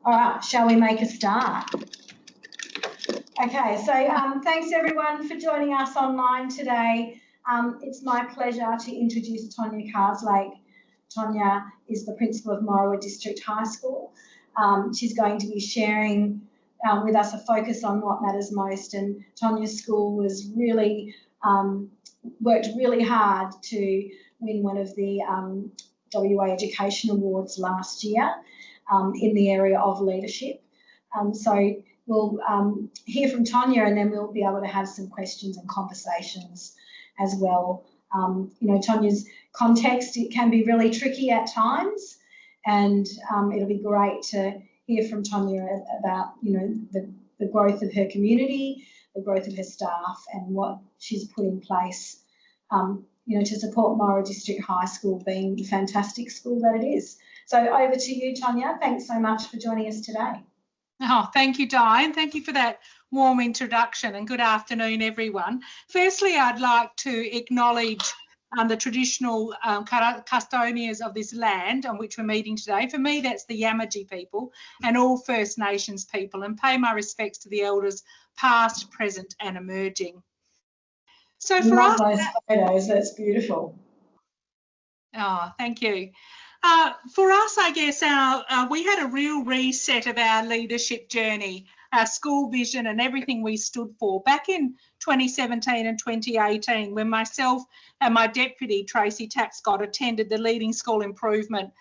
All right, shall we make a start? Okay, so thanks everyone for joining us online today. It's my pleasure to introduce Tonya Carslake. Tonya is the principal of Morawa District High School. She's going to be sharing with us a focus on what matters most, and Tonya's school was really worked really hard to win one of the WA Education Awards last year in the area of leadership. So we'll hear from Tonya, and then we'll be able to have some questions and conversations as well. You know, Tonya's context, it can be really tricky at times, and it'll be great to hear from Tonya about, you know, the growth of her community, the growth of her staff, and what she's put in place, you know, to support Morawa District High School being the fantastic school that it is. So over to you, Tonya. Thanks so much for joining us today. Oh, thank you, Diane. Thank you for that warm introduction, and good afternoon, everyone. Firstly, I'd like to acknowledge the traditional custodians of this land on which we're meeting today. For me, that's the Yamatji people and all First Nations people, and pay my respects to the elders past, present and emerging. So for us, those photos, that's beautiful. Oh, thank you. For us, I guess we had a real reset of our leadership journey, our school vision and everything we stood for back in 2017 and 2018, when myself and my deputy, Tracy Tapscott, attended the Leading School Improvement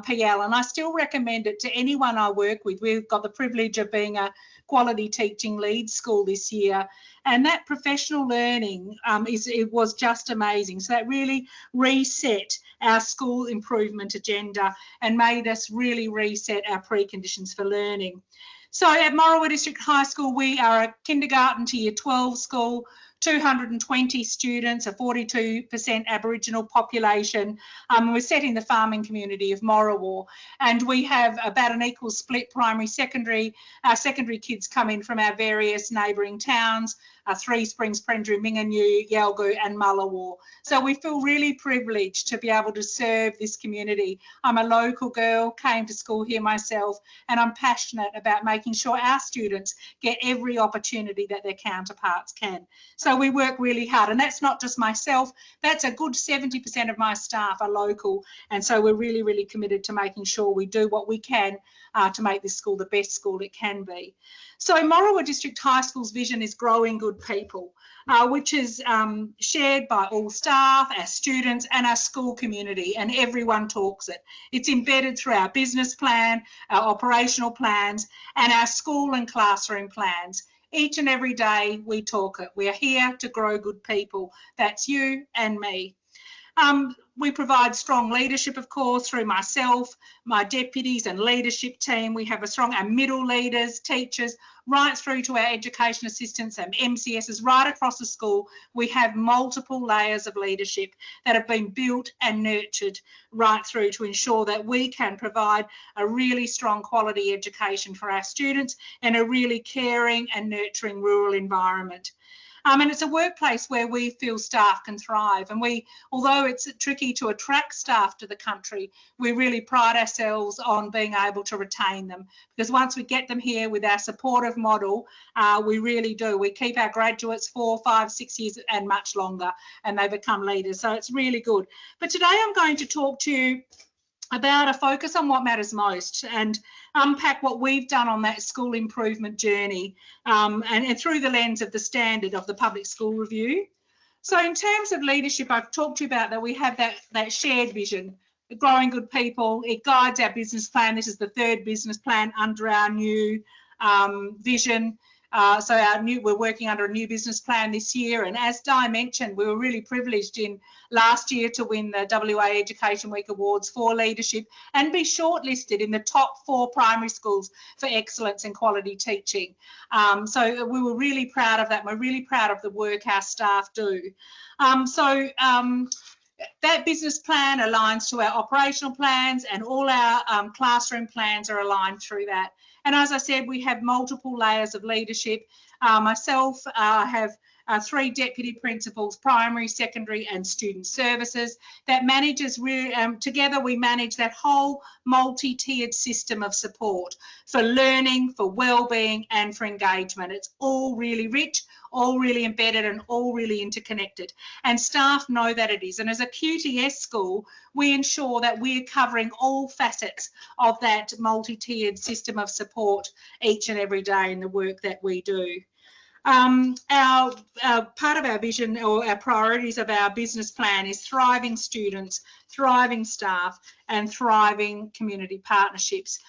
PL, and I still recommend it to anyone I work with. We've got the privilege of being a quality teaching lead school this year, and that professional learning it was just amazing. So that really reset our school improvement agenda and made us really reset our preconditions for learning. So at Morawa District High School, we are a kindergarten to year 12 school, 220 students, a 42% Aboriginal population. We're set in the farming community of Morawa, and we have about an equal split primary, secondary. Our secondary kids come in from our various neighbouring towns, Three Springs, Prendru, Minganyu, Yalgoo and Mullawa. So we feel really privileged to be able to serve this community. I'm a local girl, came to school here myself, and I'm passionate about making sure our students get every opportunity that their counterparts can. So we work really hard, and that's not just myself, that's a good 70% of my staff are local, and so we're really, really committed to making sure we do what we can to make this school the best school it can be. So Morawa District High School's vision is growing good people, which is shared by all staff, our students and our school community, and everyone talks it. It's embedded through our business plan, our operational plans and our school and classroom plans. Each and every day we talk it. We are here to grow good people. That's you and me. We provide strong leadership, of course, through myself, my deputies and leadership team. We have our middle leaders, teachers, right through to our education assistants and MCSs right across the school. We have multiple layers of leadership that have been built and nurtured right through to ensure that we can provide a really strong quality education for our students in a really caring and nurturing rural environment. And it's a workplace where we feel staff can thrive, and although it's tricky to attract staff to the country, we really pride ourselves on being able to retain them, because once we get them here with our supportive model, we really do. We keep our graduates 4, 5, 6 years and much longer, and they become leaders. So it's really good. But today I'm going to talk to you about a focus on what matters most and unpack what we've done on that school improvement journey and through the lens of the standard of the Public School Review. So in terms of leadership, I've talked to you about that we have that shared vision, growing good people. It guides our business plan. This is the third business plan under our new vision. So we're working under a new business plan this year, and as Di mentioned, we were really privileged in last year to win the WA Education Week Awards for leadership and be shortlisted in the top 4 primary schools for excellence in quality teaching. So we were really proud of that. We're really proud of the work our staff do. That business plan aligns to our operational plans, and all our classroom plans are aligned through that. And as I said, we have multiple layers of leadership. Myself, I have 3 deputy principals, primary, secondary and student services that manages, together we manage that whole multi-tiered system of support for learning, for wellbeing and for engagement. It's all really rich, all really embedded and all really interconnected. And staff know that it is. And as a QTS school, we ensure that we're covering all facets of that multi-tiered system of support each and every day in the work that we do. Our part of our vision or our priorities of our business plan is thriving students, thriving staff and thriving community partnerships.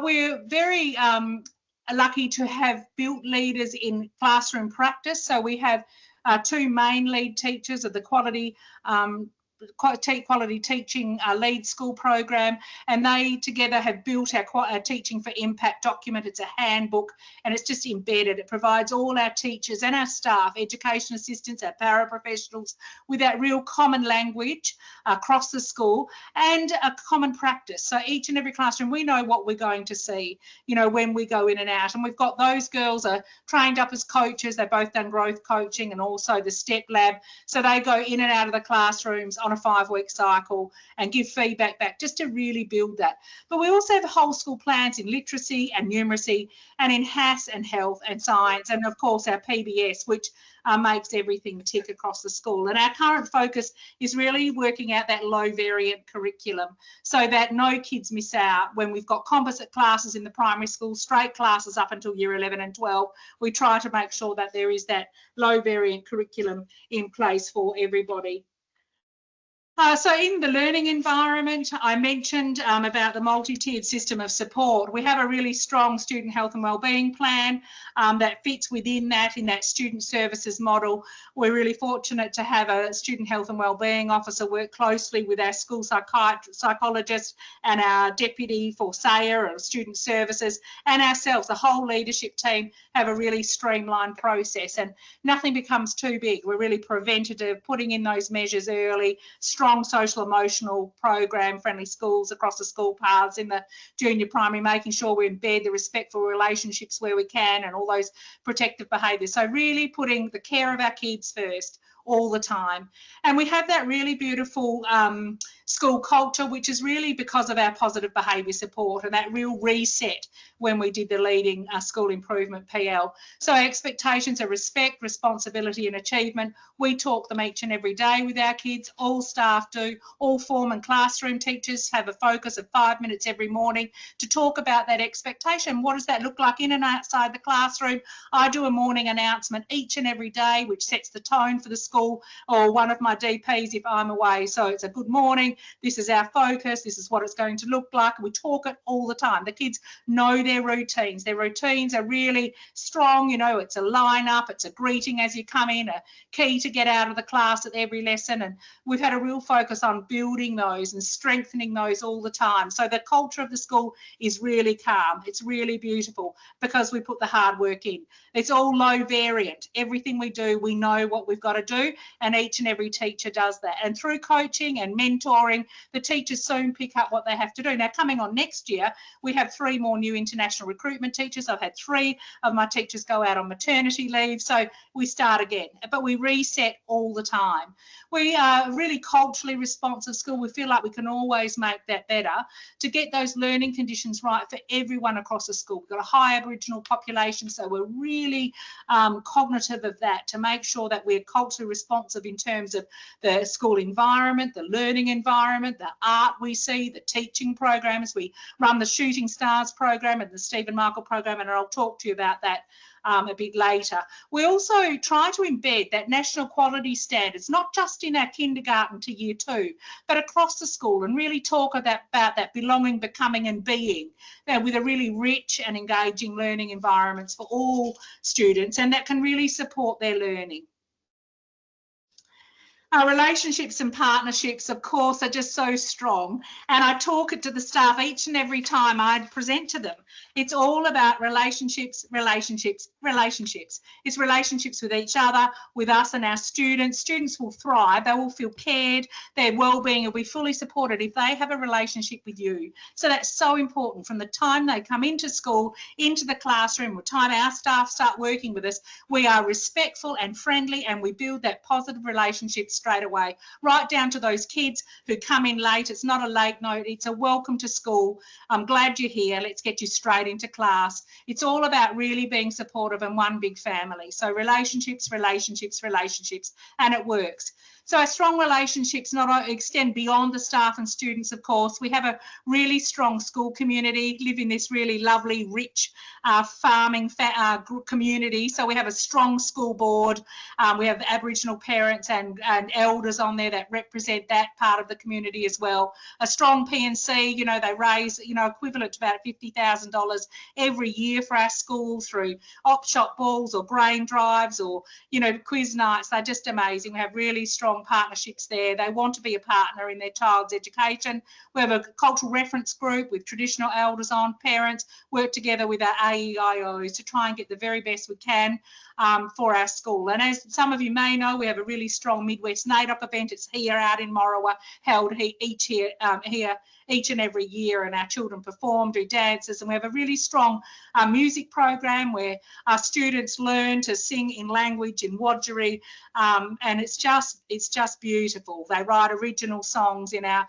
We're very lucky to have built leaders in classroom practice. So we have 2 main lead teachers of the Quality Teaching Lead School program, and they together have built our Teaching for Impact document. It's a handbook and it's just embedded. It provides all our teachers and our staff, education assistants, our paraprofessionals with that real common language across the school and a common practice. So each and every classroom, we know what we're going to see, you know, when we go in and out. And we've got those girls are trained up as coaches. They've both done growth coaching and also the STEP lab. So they go in and out of the classrooms on a 5-week cycle and give feedback back just to really build that. But we also have whole school plans in literacy and numeracy and in HASS and health and science, and of course our PBS, which makes everything tick across the school. And our current focus is really working out that low variant curriculum so that no kids miss out. When we've got composite classes in the primary school, straight classes up until year 11 and 12, we try to make sure that there is that low variant curriculum in place for everybody. So in the learning environment, I mentioned about the multi-tiered system of support. We have a really strong student health and wellbeing plan that fits within that, in that student services model. We're really fortunate to have a student health and wellbeing officer work closely with our school psychologist and our deputy for SAYA or student services and ourselves. The whole leadership team have a really streamlined process and nothing becomes too big. We're really preventative, putting in those measures early, strong social emotional program, friendly schools across the school paths in the junior primary, making sure we embed the respectful relationships where we can and all those protective behaviours. So really putting the care of our kids first all the time. And we have that really beautiful school culture, which is really because of our positive behaviour support and that real reset when we did the Leading School Improvement PL. So our expectations are respect, responsibility and achievement. We talk them each and every day with our kids. All staff do. All form and classroom teachers have a focus of 5 minutes every morning to talk about that expectation. What does that look like in and outside the classroom? I do a morning announcement each and every day, which sets the tone for the school, or one of my DPs if I'm away. So it's a good morning. This is our focus. This is what it's going to look like. We talk it all the time. The kids know their routines. Their routines are really strong. You know, it's a line up, it's a greeting as you come in, a key to get out of the class at every lesson. And we've had a real focus on building those and strengthening those all the time. So the culture of the school is really calm. It's really beautiful because we put the hard work in. It's all low variant. Everything we do, we know what we've got to do, and each and every teacher does that. And through coaching and mentoring, the teachers soon pick up what they have to do. Now, coming on next year, we have 3 more new international recruitment teachers. I've had 3 of my teachers go out on maternity leave. So we start again, but we reset all the time. We are a really culturally responsive school. We feel like we can always make that better to get those learning conditions right for everyone across the school. We've got a high Aboriginal population, so we're really cognitive of that to make sure that we're culturally responsive in terms of the school environment, the learning environment, the art we see, the teaching programs. We run the Shooting Stars program and the Stephen Markle program, and I'll talk to you about that a bit later. We also try to embed that national quality standards, not just in our kindergarten to year 2, but across the school, and really talk about that belonging, becoming and being, with a really rich and engaging learning environments for all students, and that can really support their learning. Our relationships and partnerships, of course, are just so strong. And I talk it to the staff each and every time I present to them. It's all about relationships, relationships, relationships. It's relationships with each other, with us and our students. Students will thrive. They will feel cared. Their well-being will be fully supported if they have a relationship with you. So that's so important from the time they come into school, into the classroom, or time our staff start working with us. We are respectful and friendly, and we build that positive relationship straight away, right down to those kids who come in late. It's not a late note, it's a welcome to school. I'm glad you're here. Let's get you straight into class. It's all about really being supportive and one big family. So relationships, relationships, relationships, and it works. So our strong relationships not only extend beyond the staff and students, of course. We have a really strong school community, live in this really lovely, rich farming community. So we have a strong school board. We have Aboriginal parents and elders on there that represent that part of the community as well. A strong P&C, you know, they raise, you know, equivalent to about $50,000 every year for our school through op shop balls or brain drives or, you know, quiz nights. They're just amazing. We have really strong partnerships there. They want to be a partner in their child's education. We have a cultural reference group with traditional elders on, parents, work together with our AEIOs to try and get the very best we can for our school. And as some of you may know, we have a really strong Midwest NAIDOC event. It's here out in Morawa, held each and every year, and our children perform, do dances, and we have a really strong music program where our students learn to sing in language, in Wodjeri, and it's just beautiful. They write original songs in our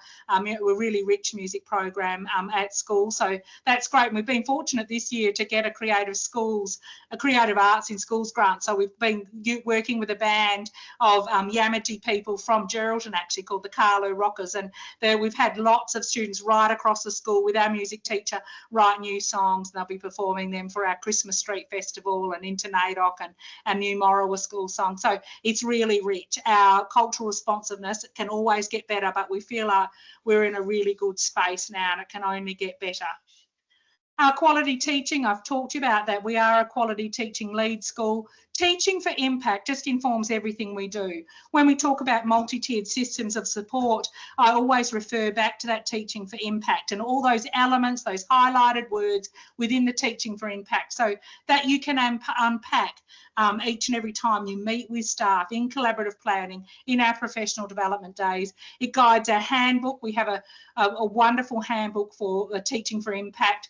really rich music program at school, so that's great. And we've been fortunate this year to get a Creative Arts in Schools grant, so we've been working with a band of Yamaji people from Geraldton, actually, called the Carlo Rockers, and we've had lots of students right across the school with our music teacher write new songs, and they'll be performing them for our Christmas Street Festival and into NAIDOC and new Morawa school songs. So it's really rich. Our cultural responsiveness can always get better, but we feel we're in a really good space now, and it can only get better. Our quality teaching, I've talked to you about that. We are a quality teaching lead school. Teaching for impact just informs everything we do. When we talk about multi-tiered systems of support, I always refer back to that teaching for impact and all those elements, those highlighted words within the teaching for impact, so that you can unpack each and every time you meet with staff in collaborative planning, in our professional development days. It guides our handbook. We have a wonderful handbook for teaching for impact,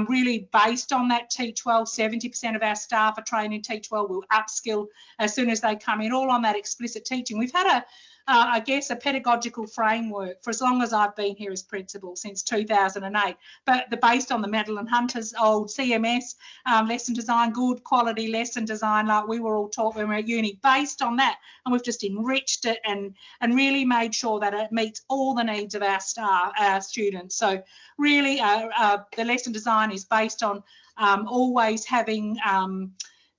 really based on that Teach Well. 70% of our staff are trained in Teach Well. We'll upskill as soon as they come in, all on that explicit teaching. We've had I guess, a pedagogical framework for as long as I've been here as principal, since 2008, but based on the Madeline Hunter's old CMS, lesson design, good quality lesson design, like we were all taught when we were at uni, based on that, and we've just enriched it and really made sure that it meets all the needs of our staff, our students. So really the lesson design is based on always having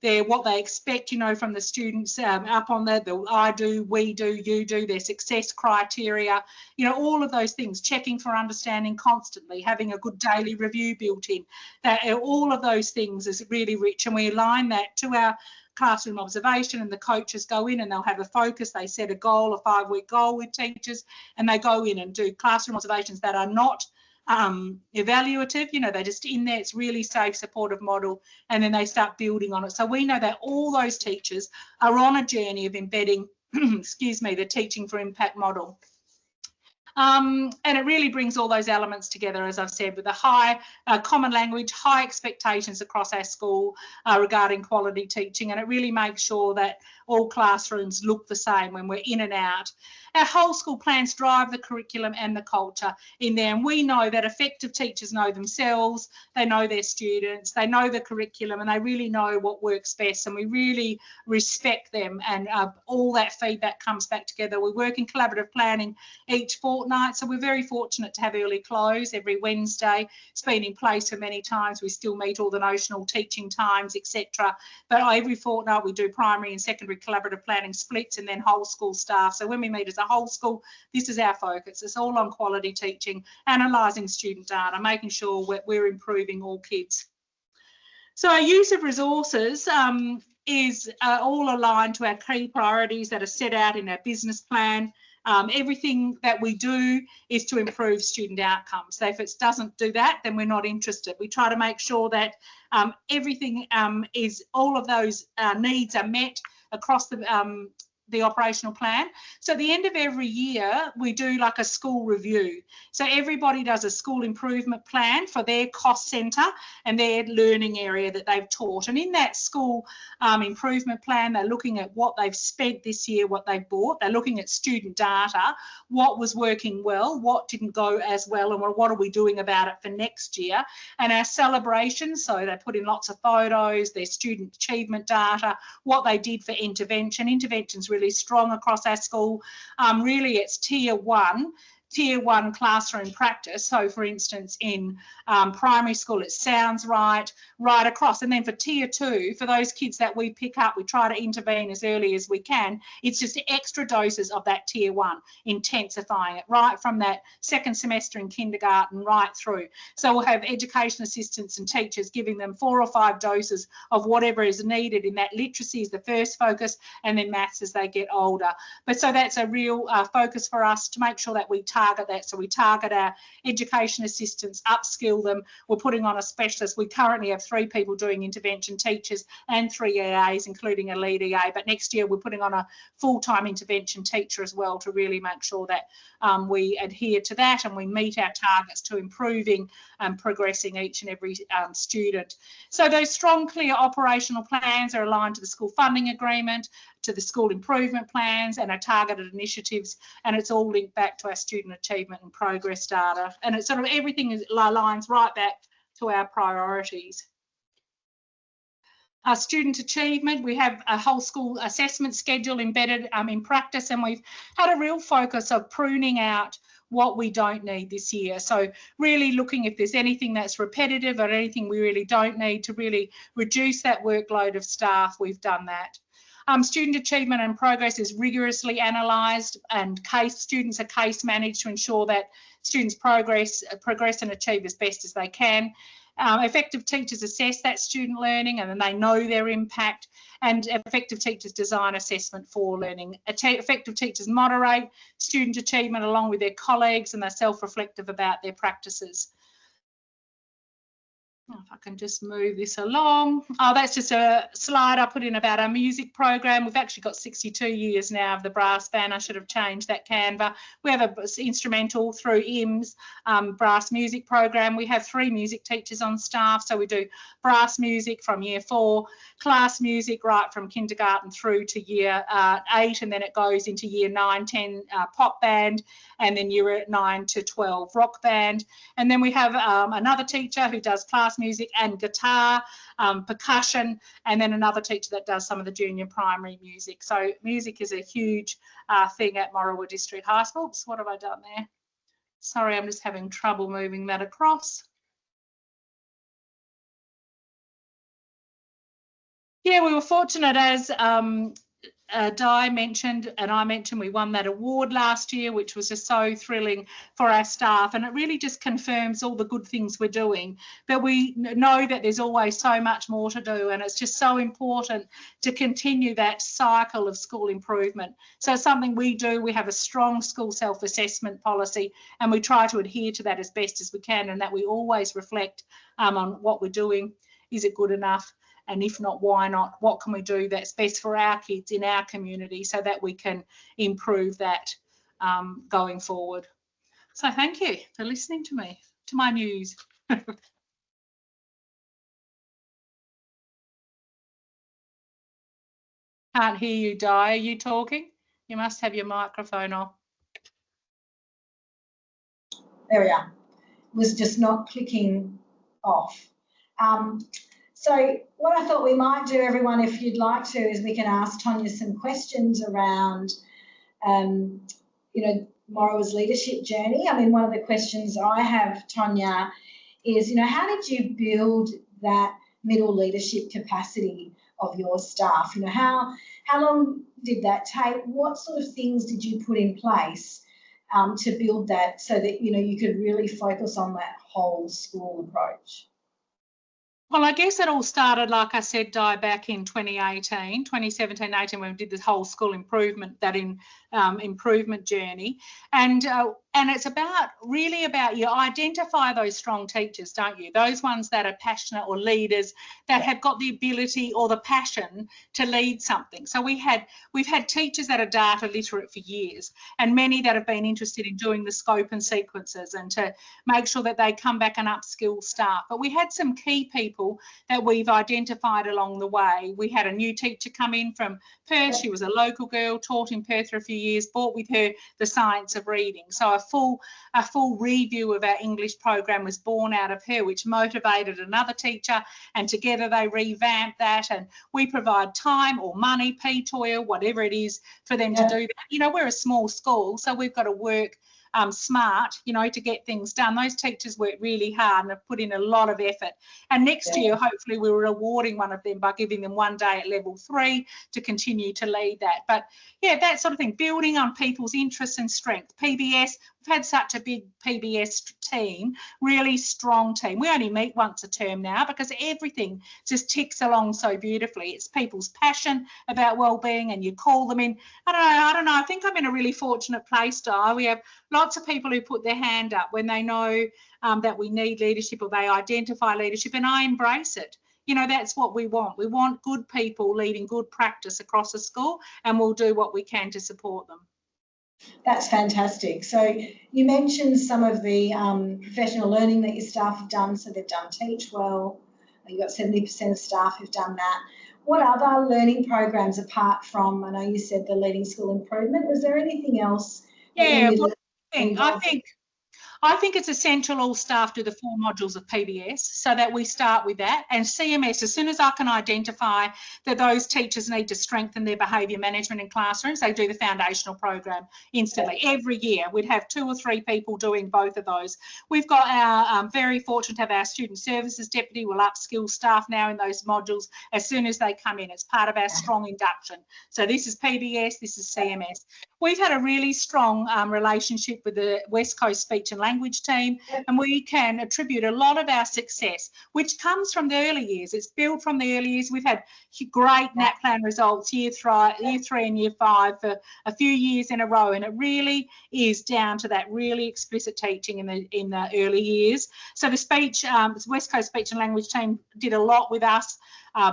what they expect, you know, from the students, up on the I do, we do, you do, their success criteria, you know, all of those things, checking for understanding constantly, having a good daily review built in, that all of those things is really rich, and we align that to our classroom observation, and the coaches go in and they'll have a focus. They set a goal, a 5-week goal with teachers, and they go in and do classroom observations that are not evaluative, you know, they're just in there. It's really safe, supportive model, and then they start building on it. So we know that all those teachers are on a journey of embedding, excuse me, the teaching for impact model. And it really brings all those elements together, as I've said, with a high common language, high expectations across our school regarding quality teaching, and it really makes sure that all classrooms look the same when we're in and out. Our whole school plans drive the curriculum and the culture in there, and we know that effective teachers know themselves, they know their students, they know the curriculum, and they really know what works best, and we really respect them, and all that feedback comes back together. We work in collaborative planning each fortnight, so we're very fortunate to have early close every Wednesday. It's been in place for many times. We still meet all the notional teaching times, etc. But every fortnight we do primary and secondary collaborative planning splits, and then whole school staff. So when we meet as a whole school, this is our focus. It's all on quality teaching, analysing student data, making sure we're improving all kids. So our use of resources, is all aligned to our key priorities that are set out in our business plan. Everything that we do is to improve student outcomes. So if it doesn't do that, then we're not interested. We try to make sure that everything is, all of those needs are met across the operational plan. So at the end of every year, we do like a school review. So everybody does a school improvement plan for their cost centre and their learning area that they've taught. And in that school improvement plan, they're looking at what they've spent this year, what they've bought. They're looking at student data, what was working well, what didn't go as well, and what are we doing about it for next year. And our celebrations, so they put in lots of photos, their student achievement data, what they did for intervention. Intervention's really strong across our school. Really, it's tier one classroom practice. So for instance, in primary school, it sounds right across. And then for tier two, for those kids that we pick up, we try to intervene as early as we can. It's just extra doses of that tier one, intensifying it right from that second semester in kindergarten right through. So we'll have education assistants and teachers giving them 4 or 5 doses of whatever is needed in that. Literacy is the first focus, and then maths as they get older. But so that's a real focus for us to make sure that we target that. So we target our education assistants, upskill them. We're putting on a specialist. We currently have 3 people doing intervention, teachers and 3 EAs, including a lead EA. But next year we're putting on a full-time intervention teacher as well to really make sure that we adhere to that and we meet our targets to improving and progressing each and every student. So those strong, clear operational plans are aligned to the school funding agreement, to the school improvement plans and our targeted initiatives, and it's all linked back to our student achievement and progress data. And it's sort of everything aligns right back to our priorities. Our student achievement, we have a whole school assessment schedule embedded in practice, and we've had a real focus of pruning out what we don't need this year. So really looking if there's anything that's repetitive or anything we really don't need to really reduce that workload of staff, we've done that. Student achievement and progress is rigorously analysed, and students are case managed to ensure that students progress and achieve as best as they can. Effective teachers assess that student learning and then they know their impact, and effective teachers design assessment for learning. Effective teachers moderate student achievement along with their colleagues, and they're self-reflective about their practices. If I can just move this along. Oh, that's just a slide I put in about our music program. We've actually got 62 years now of the brass band. I should have changed that Canva. We have an instrumental through IMS brass music program. We have 3 music teachers on staff. So we do brass music from year 4, class music right from kindergarten through to year 8, and then it goes into year 9, 10 pop band, and then year 9 to 12 rock band. And then we have another teacher who does class music and guitar, percussion, and then another teacher that does some of the junior primary music. So music is a huge thing at Morawa District High School. Oops, what have I done there? Sorry, I'm just having trouble moving that across. Yeah, we were fortunate, as Di mentioned and I mentioned, we won that award last year, which was just so thrilling for our staff, and it really just confirms all the good things we're doing. But we know that there's always so much more to do, and it's just so important to continue that cycle of school improvement. So it's something we do. We have a strong school self-assessment policy, and we try to adhere to that as best as we can, and that we always reflect on what we're doing. Is it good enough? And if not, why not? What can we do that's best for our kids in our community so that we can improve that going forward? So thank you for listening to me, to my news. Can't hear you, Di. Are you talking? You must have your microphone off. There we are. It was just not clicking off. So what I thought we might do, everyone, if you'd like to, is we can ask Tonya some questions around, Morawa's leadership journey. I mean, one of the questions I have, Tonya, is, how did you build that middle leadership capacity of your staff? How long did that take? What sort of things did you put in place to build that so that, you could really focus on that whole school approach? Well, I guess it all started, like I said, Di, back in 2017, 18, when we did this whole school improvement, improvement journey. And it's really about you identify those strong teachers, don't you? Those ones that are passionate, or leaders that have got the ability or the passion to lead something. So we've had teachers that are data literate for years, and many that have been interested in doing the scope and sequences, and to make sure that they come back and upskill staff. But we had some key people that we've identified along the way. We had a new teacher come in from Perth. She was a local girl, taught in Perth for a few years, brought with her the science of reading. So a full review of our English program was born out of her, which motivated another teacher, and together they revamped that. And we provide time or money, PTOY, whatever it is, for them to do that. You know, we're a small school, so we've got to work smart, you know, to get things done. Those teachers work really hard and have put in a lot of effort. And next year, hopefully, we're rewarding one of them by giving them one day at level 3 to continue to lead that. But yeah, that sort of thing, building on people's interests and strength. PBS, we've had such a big PBS team, really strong team. We only meet once a term now because everything just ticks along so beautifully. It's people's passion about wellbeing, and you call them in. I don't know. I think I'm in a really fortunate place, Di. We have lots of people who put their hand up when they know that we need leadership, or they identify leadership, and I embrace it. You know, that's what we want. We want good people leading good practice across the school, and we'll do what we can to support them. That's fantastic. So you mentioned some of the professional learning that your staff have done. So they've done Teach Well. You've got 70% of staff who've done that. What other learning programs apart from, I know you said the Leading School Improvement, was there anything else? Yeah, I think it's essential all staff do the 4 modules of PBS, so that we start with that. And CMS, as soon as I can identify that those teachers need to strengthen their behaviour management in classrooms, they do the foundational program instantly. Every year we'd have 2 or 3 people doing both of those. We've got our very fortunate to have our student services deputy will upskill staff now in those modules as soon as they come in. It's part of our strong induction. So this is PBS, this is CMS. We've had a really strong relationship with the West Coast Speech and Language team, and we can attribute a lot of our success, which comes from the early years. It's built from the early years. We've had great NAPLAN results year 3 and year 5 for a few years in a row, and it really is down to that really explicit teaching in the early years. So the West Coast Speech and Language team did a lot with us,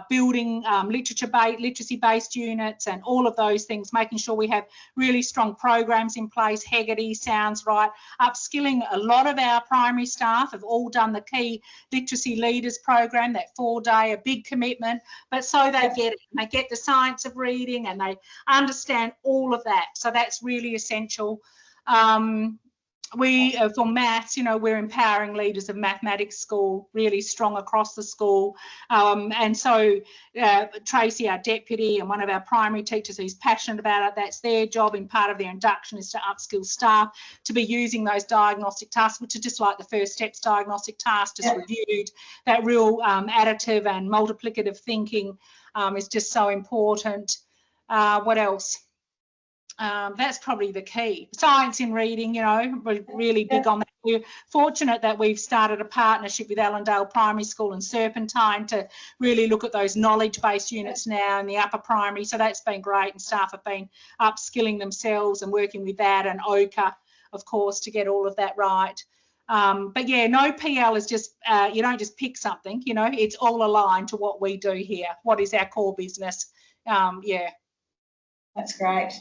building literacy-based units and all of those things, making sure we have really strong programs in place. Hegarty sounds right. Upskilling a lot of our primary staff have all done the Key Literacy Leaders program, that 4-day, a big commitment, but so they get it. They get the science of reading and they understand all of that. So that's really essential. For maths, you know, we're empowering leaders of mathematics school, really strong across the school. And so Tracy, our deputy, and one of our primary teachers who's passionate about it, that's their job in part of their induction, is to upskill staff to be using those diagnostic tasks, which are just like the First Steps diagnostic task, just reviewed. That real additive and multiplicative thinking is just so important. What else? That's probably the key. Science in reading, you know, we're really big on that. We're fortunate that we've started a partnership with Allendale Primary School and Serpentine to really look at those knowledge-based units now in the upper primary. So that's been great, and staff have been upskilling themselves and working with that, and OCA, of course, to get all of that right. But yeah, no PL is just, you don't just pick something, you know, it's all aligned to what we do here. What is our core business? Yeah. That's great.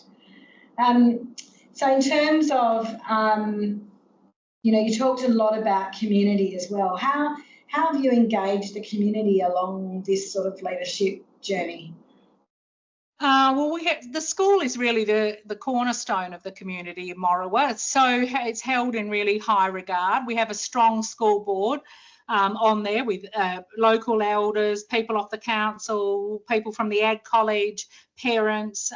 So in terms of, you know, you talked a lot about community as well. How have you engaged the community along this sort of leadership journey? Well, the school is really the cornerstone of the community in Morawa. So it's held in really high regard. We have a strong school board on there with local elders, people off the council, people from the Ag College, parents,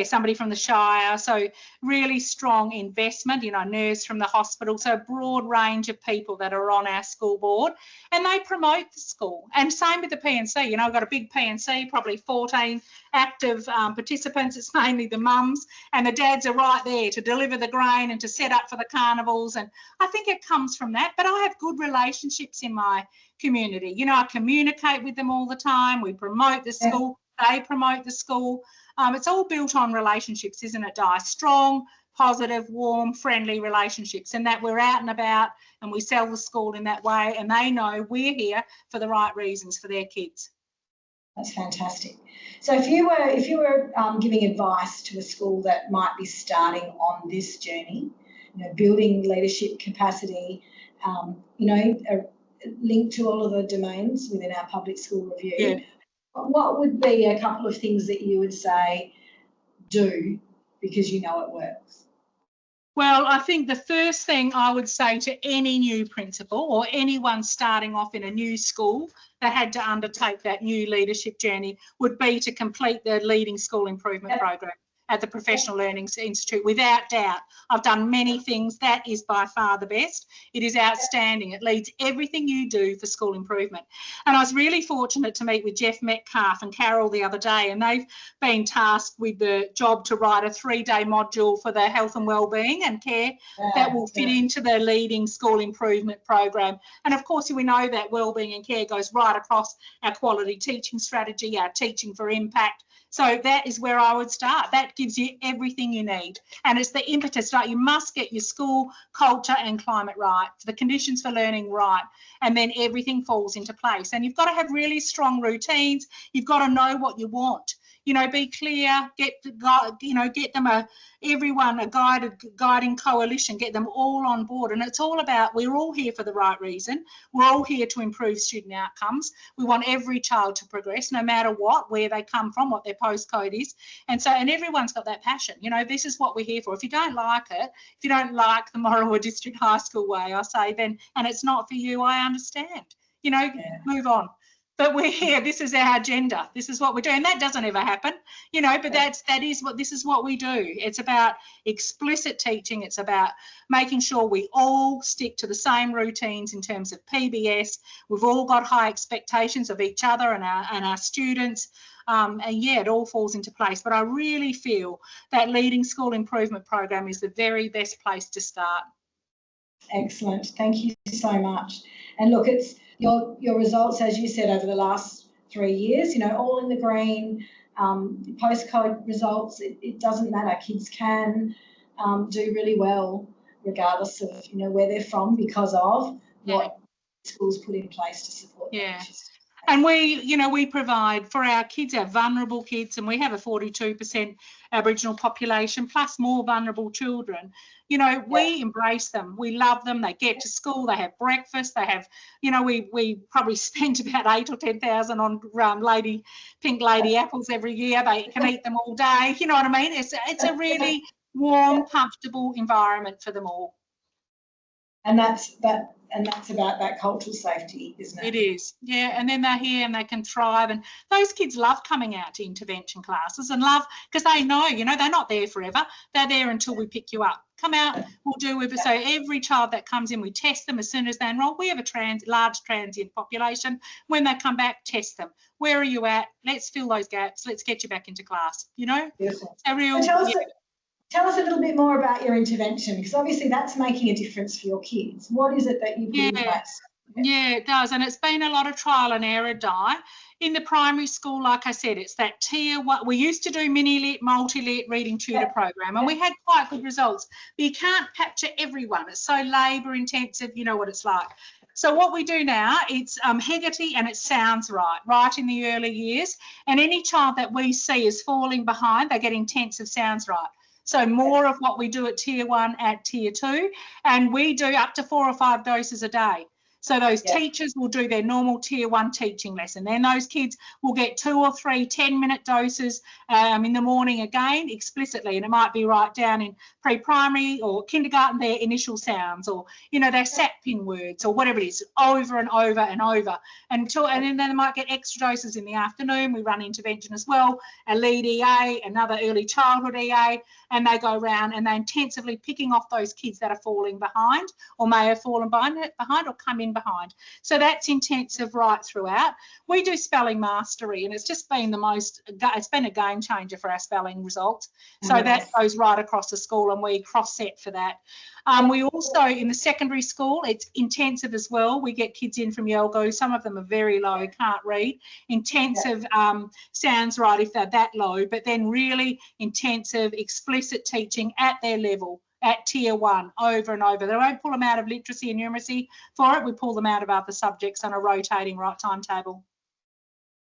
somebody from the Shire. So really strong investment, you know, a nurse from the hospital. So a broad range of people that are on our school board, and they promote the school. And same with the PNC. You know, I've got a big PNC, probably 14 active participants. It's mainly the mums, and the dads are right there to deliver the grain and to set up for the carnivals. And I think it comes from that. But I have good relationships in my community. You know, I communicate with them all the time. We promote the school. They promote the school. It's all built on relationships, isn't it, Di? Strong, positive, warm, friendly relationships, and that we're out and about and we sell the school in that way, and they know we're here for the right reasons for their kids. That's fantastic. So if you were giving advice to a school that might be starting on this journey, you know, building leadership capacity, you know, linked to all of the domains within our public school review, what would be a couple of things that you would say do because you know it works? Well, I think the first thing I would say to any new principal or anyone starting off in a new school that had to undertake that new leadership journey would be to complete the Leading School Improvement Program at the Professional Learning Institute, without doubt. I've done many things. That is by far the best. It is outstanding. It leads everything you do for school improvement. And I was really fortunate to meet with Jeff Metcalf and Carol the other day, and they've been tasked with the job to write a 3-day module for the health and wellbeing and care that will fit into the Leading School Improvement Program. And of course, we know that wellbeing and care goes right across our quality teaching strategy, our teaching for impact. So that is where I would start. That gives you everything you need. And it's the impetus, right? You must get your school culture and climate right, the conditions for learning right, and then everything falls into place. And you've got to have really strong routines. You've got to know what you want. You know, be clear, get them everyone a guiding coalition, get them all on board. And it's all about, we're all here for the right reason. We're all here to improve student outcomes. We want every child to progress, no matter what, where they come from, what their postcode is. And everyone's got that passion. You know, this is what we're here for. If you don't like it, if you don't like the Morawa District High School way, I say then, and it's not for you, I understand. You know, move on. But we're here. This is our agenda. This is what we're doing. That doesn't ever happen, you know. But this is what we do. It's about explicit teaching. It's about making sure we all stick to the same routines in terms of PBS. We've all got high expectations of each other and our students. And yeah, it all falls into place. But I really feel that Leading School Improvement Program is the very best place to start. Excellent. Thank you so much. And look, it's your results, as you said, over the last 3 years, you know, all in the green, postcode results, it doesn't matter. Kids can do really well regardless of, you know, where they're from because of what schools put in place to support them. And we provide for our kids, our vulnerable kids, and we have a 42% Aboriginal population plus more vulnerable children. You know, we embrace them. We love them. They get to school. They have breakfast. They have, you know, we probably spend about 8,000 or 10,000 on pink lady apples every year. They can eat them all day. You know what I mean? It's a really warm, comfortable environment for them all. And that's about that cultural safety, isn't it? It is, yeah. And then they're here and they can thrive. And those kids love coming out to intervention classes and love, because they know, you know, they're not there forever. They're there until we pick you up. Come out, we'll do with it. So every child that comes in, we test them as soon as they enrol. We have a large transient population. When they come back, test them. Where are you at? Let's fill those gaps. Let's get you back into class, you know? Beautiful. Tell us a little bit more about your intervention, because obviously that's making a difference for your kids. What is it that you put in place? Yeah, it does. And it's been a lot of trial and error, Di. In the primary school, like I said, it's that tier one. We used to do mini-lit, multi-lit reading tutor program, and we had quite good results. But you can't capture everyone. It's so labour intensive, you know what it's like. So what we do now, it's Hegarty and it sounds right in the early years. And any child that we see is falling behind, they get intensive sounds right. So more of what we do at tier 1 at tier 2, and we do up to 4 or 5 doses a day. So those Yeah. teachers will do their normal tier 1 teaching lesson. Then those kids will get 2 or 3 10-minute doses in the morning again, explicitly, and it might be right down in pre-primary or kindergarten, their initial sounds, or, you know, their SATPIN words, or whatever it is, over and over and over, and then they might get extra doses in the afternoon. We run intervention as well, a lead EA, another early childhood EA, and they go around and they're intensively picking off those kids that are falling behind, or may have fallen behind or come in behind. So that's intensive right throughout. We do spelling mastery, and it's just been it's been a game changer for our spelling results. So Yes. that goes right across the school, and we cross-set for that. We also, in the secondary school, it's intensive as well. We get kids in from Yalgo. Some of them are very low, can't read. Intensive sounds right if they're that low, but then really intensive, explicit teaching at their level, at tier 1, over and over. They won't pull them out of literacy and numeracy for it. We pull them out of other subjects on a rotating right timetable.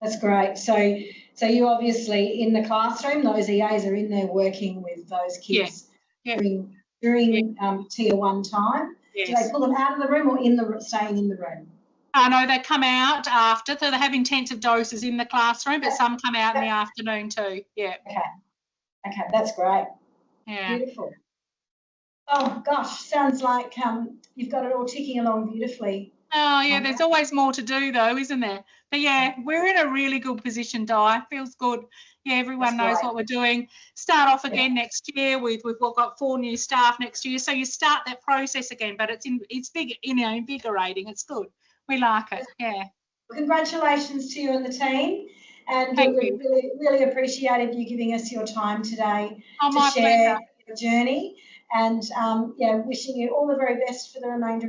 That's great. So you obviously, in the classroom, those EAs are in there working with those kids during tier 1 time. Yes. Do they pull them out of the room or staying in the room? No, they come out after, so they have intensive doses in the classroom, but some come out in the afternoon too. Yeah. Okay, that's great. Yeah. Beautiful. Oh gosh, sounds like you've got it all ticking along beautifully. Oh yeah, there's always more to do though, isn't there? But yeah, we're in a really good position, Di. Feels good. Yeah, everyone knows what we're doing. Start off again next year. We've got 4 new staff next year, so you start that process again. But it's big, you know, invigorating. It's good. We like it. Yeah. Well, congratulations to you and the team, and Thank we you. really appreciated you giving us your time today Oh, to my share pleasure. your journey. And wishing you all the very best for the remainder